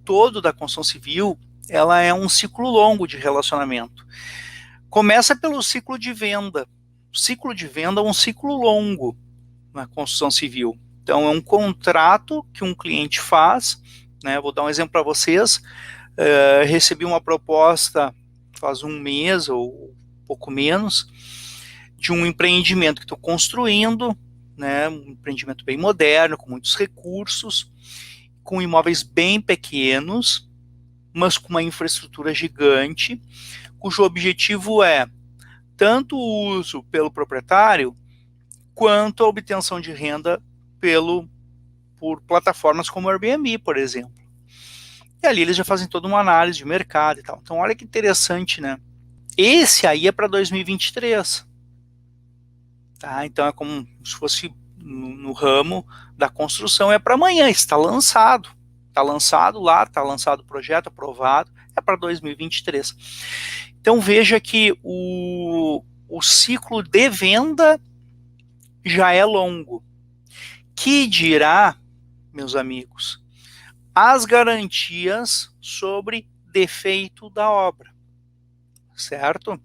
todo da construção civil, ela é um ciclo longo de relacionamento. Começa pelo ciclo de venda. O ciclo de venda é um ciclo longo na construção civil. Então, é um contrato que um cliente faz, né? Vou dar um exemplo para vocês. Recebi uma proposta faz um mês ou pouco menos de um empreendimento que estou construindo, né? Um empreendimento bem moderno, com muitos recursos, com imóveis bem pequenos, mas com uma infraestrutura gigante, cujo objetivo é tanto o uso pelo proprietário, quanto a obtenção de renda por plataformas como o Airbnb, por exemplo. E ali eles já fazem toda uma análise de mercado e tal. Então, olha que interessante, né? Esse aí é para 2023. Tá? Então, é como se fosse no ramo da construção, é para amanhã, está lançado. Está lançado lá, está lançado o projeto, aprovado, é para 2023. Então, veja que o ciclo de venda já é longo. Que dirá, meus amigos, as garantias sobre defeito da obra, certo?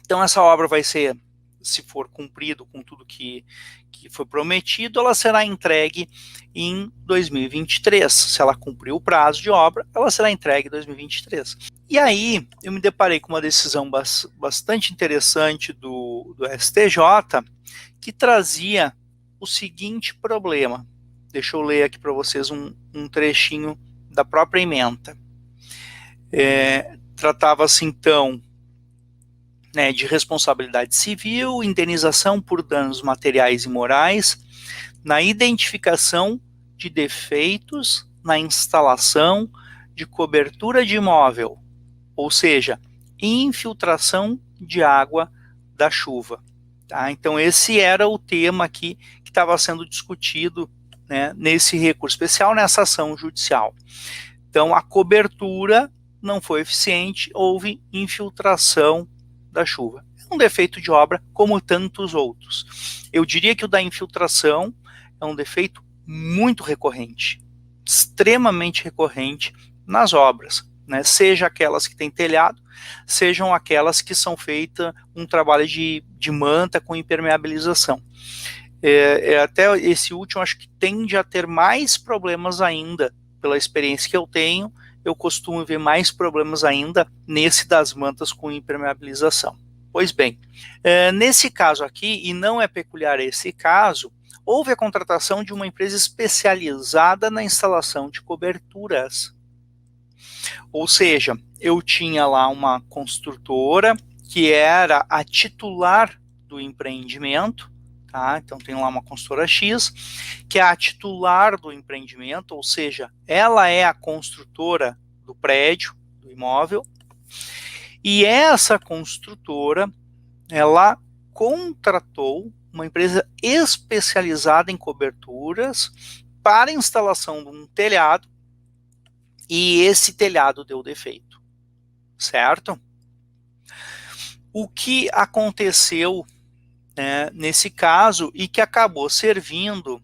Então, essa obra vai ser, se for cumprido com tudo que foi prometido, ela será entregue em 2023. Se ela cumprir o prazo de obra, ela será entregue em 2023. E aí, eu me deparei com uma decisão bastante interessante do STJ, que trazia o seguinte problema. Deixa eu ler aqui para vocês um trechinho da própria ementa. Tratava-se, então, né, de responsabilidade civil, indenização por danos materiais e morais, na identificação de defeitos na instalação de cobertura de imóvel, ou seja, infiltração de água da chuva. Tá? Então, esse era o tema aqui que estava sendo discutido, né, nesse recurso especial, nessa ação judicial. Então, a cobertura não foi eficiente, houve infiltração da chuva. É um defeito de obra, como tantos outros. Eu diria que o da infiltração é um defeito muito recorrente, extremamente recorrente nas obras, né? Seja aquelas que têm telhado, sejam aquelas que são feitas um trabalho de manta com impermeabilização. Até esse último, acho que tende a ter mais problemas ainda, pela experiência que eu tenho, eu costumo ver mais problemas ainda nesse das mantas com impermeabilização. Pois bem, nesse caso aqui, e não é peculiar esse caso, houve a contratação de uma empresa especializada na instalação de coberturas. Ou seja, eu tinha lá uma construtora que era a titular do empreendimento, tá? Então tem lá uma construtora X, que é a titular do empreendimento, ou seja, ela é a construtora do prédio, do imóvel, e essa construtora, ela contratou uma empresa especializada em coberturas para a instalação de um telhado, e esse telhado deu defeito, certo? O que aconteceu, né, nesse caso, e que acabou servindo,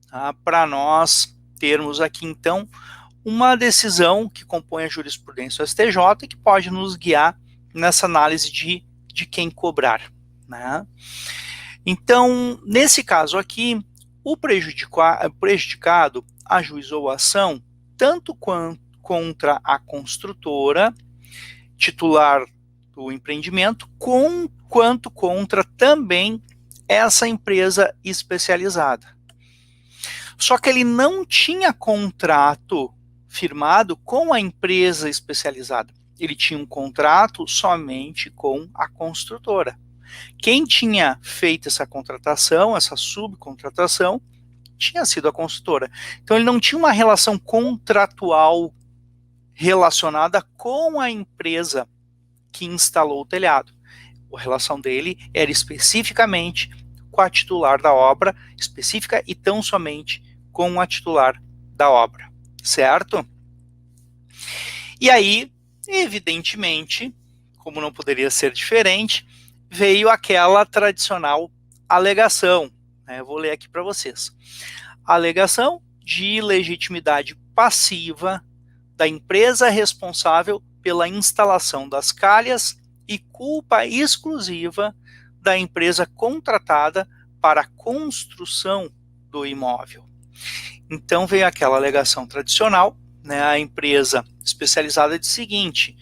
tá, para nós termos aqui, então, uma decisão que compõe a jurisprudência do STJ e que pode nos guiar nessa análise de quem cobrar, né? Então, nesse caso aqui, o prejudicado ajuizou a ação tanto contra a construtora, titular do empreendimento, quanto contra também essa empresa especializada. Só que ele não tinha contrato firmado com a empresa especializada. Ele tinha um contrato somente com a construtora. Quem tinha feito essa contratação, essa subcontratação, tinha sido a construtora. Então ele não tinha uma relação contratual relacionada com a empresa que instalou o telhado. A relação dele era especificamente com a titular da obra, específica e tão somente com a titular da obra, certo? E aí, evidentemente, como não poderia ser diferente, veio aquela tradicional alegação, né? Eu vou ler aqui para vocês. Alegação de legitimidade passiva da empresa responsável pela instalação das calhas e culpa exclusiva da empresa contratada para a construção do imóvel. Então veio aquela alegação tradicional, né? A empresa especializada diz o seguinte: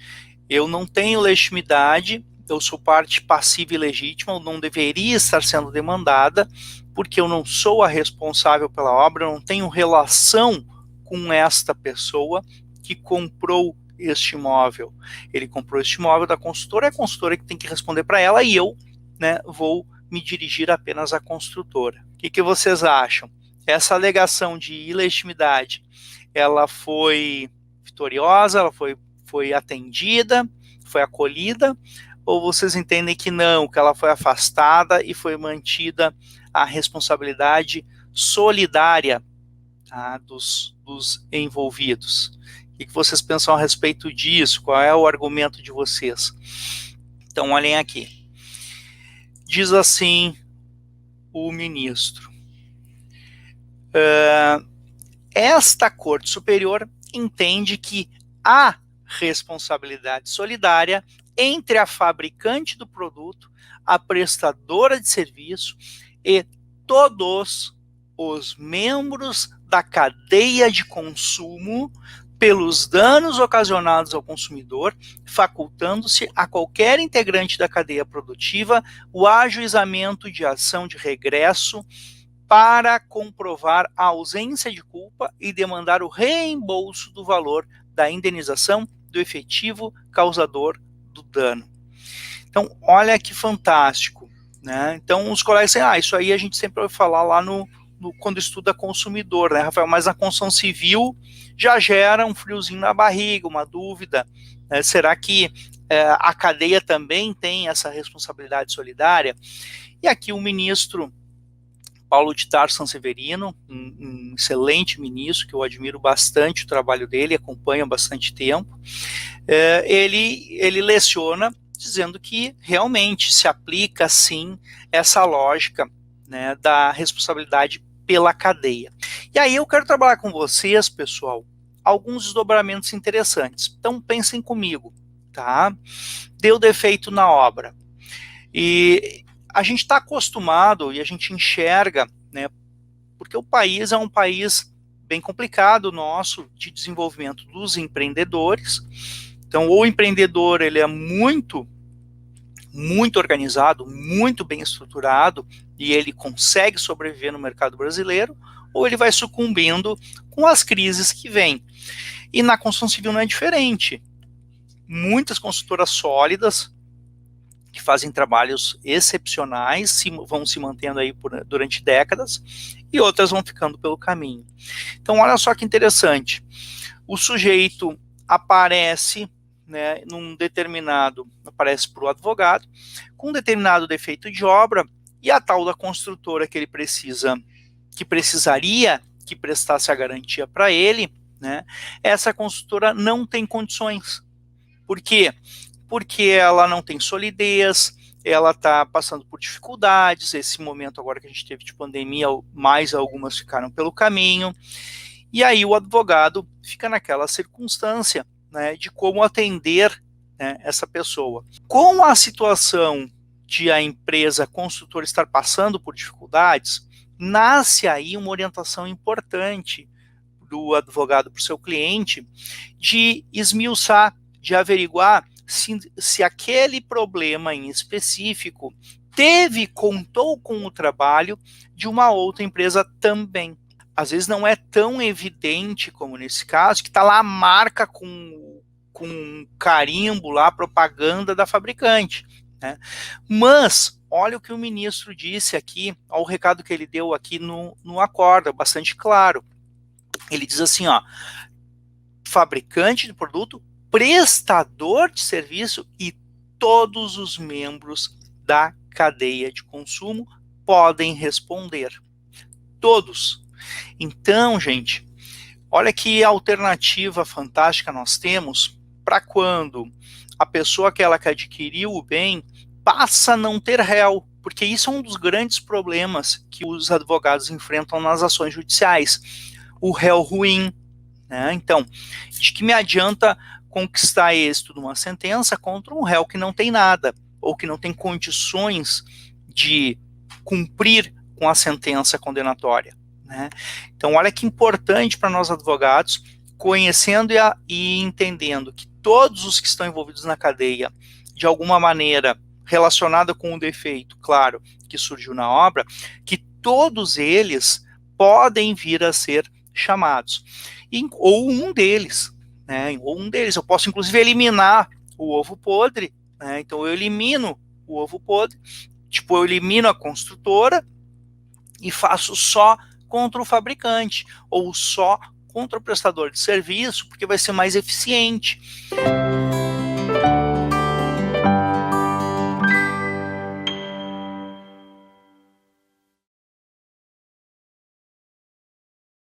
eu não tenho legitimidade, eu sou parte passiva e legítima, eu não deveria estar sendo demandada, porque eu não sou a responsável pela obra, eu não tenho relação com esta pessoa que comprou este imóvel. Ele comprou este imóvel da consultora, é a consultora que tem que responder para ela, e eu, né, vou me dirigir apenas à construtora. O que vocês acham? Essa alegação de ilegitimidade, ela foi vitoriosa, ela foi atendida, foi acolhida, ou vocês entendem que não, que ela foi afastada e foi mantida a responsabilidade solidária, tá, dos envolvidos? O que vocês pensam a respeito disso? Qual é o argumento de vocês? Então, olhem aqui. Diz assim o ministro: esta Corte Superior entende que há responsabilidade solidária entre a fabricante do produto, a prestadora de serviço e todos os membros da cadeia de consumo pelos danos ocasionados ao consumidor, facultando-se a qualquer integrante da cadeia produtiva o ajuizamento de ação de regresso para comprovar a ausência de culpa e demandar o reembolso do valor da indenização do efetivo causador do dano. Então, olha que fantástico, né? Então, os colegas dizem, isso aí a gente sempre ouve falar lá quando estuda consumidor, né, Rafael? Mas na construção civil já gera um friozinho na barriga, uma dúvida, né? Será que a cadeia também tem essa responsabilidade solidária? E aqui o ministro Paulo de Tarso Sanseverino, um excelente ministro, que eu admiro bastante o trabalho dele, acompanho há bastante tempo, ele leciona dizendo que realmente se aplica, sim, essa lógica, né, da responsabilidade pela cadeia. E aí eu quero trabalhar com vocês, pessoal, alguns desdobramentos interessantes. Então pensem comigo, tá? Deu defeito na obra. E a gente está acostumado e a gente enxerga, né, porque o país é um país bem complicado nosso de desenvolvimento dos empreendedores. Então, o empreendedor, ele é muito organizado, muito bem estruturado, e ele consegue sobreviver no mercado brasileiro, ou ele vai sucumbindo com as crises que vêm. E na construção civil não é diferente. Muitas consultoras sólidas, que fazem trabalhos excepcionais, vão se mantendo aí durante décadas, e outras vão ficando pelo caminho. Então, olha só que interessante. O sujeito aparece, né, aparece para o advogado, com um determinado defeito de obra, e a tal da construtora que precisaria que prestasse a garantia para ele, né, essa construtora não tem condições. Por quê? Porque ela não tem solidez, ela está passando por dificuldades, esse momento agora que a gente teve de pandemia, mais algumas ficaram pelo caminho, e aí o advogado fica naquela circunstância, né, de como atender, né, essa pessoa. Com a situação de a empresa construtora estar passando por dificuldades, nasce aí uma orientação importante do advogado para o seu cliente de esmiuçar, de averiguar se aquele problema em específico contou com o trabalho de uma outra empresa também. Às vezes não é tão evidente como nesse caso, que está lá a marca com carimbo lá, propaganda da fabricante, né? Mas olha o que o ministro disse aqui, ao recado que ele deu aqui no acordo, bastante claro. Ele diz assim, fabricante de produto, prestador de serviço e todos os membros da cadeia de consumo podem responder. Todos. Então, gente, olha que alternativa fantástica nós temos para quando a pessoa que adquiriu o bem passa a não ter réu, porque isso é um dos grandes problemas que os advogados enfrentam nas ações judiciais. O réu ruim, né? Então, de que me adianta conquistar êxito numa sentença contra um réu que não tem nada, ou que não tem condições de cumprir com a sentença condenatória, né? Então, olha que importante para nós advogados, conhecendo e entendendo que todos os que estão envolvidos na cadeia, de alguma maneira relacionada com o defeito, claro, que surgiu na obra, que todos eles podem vir a ser chamados. Ou um deles, né? Ou um deles. Eu posso, inclusive, eliminar o ovo podre, né? Então, eu elimino o ovo podre, tipo, eu elimino a construtora e faço só contra o fabricante, ou só contra o prestador de serviço, porque vai ser mais eficiente.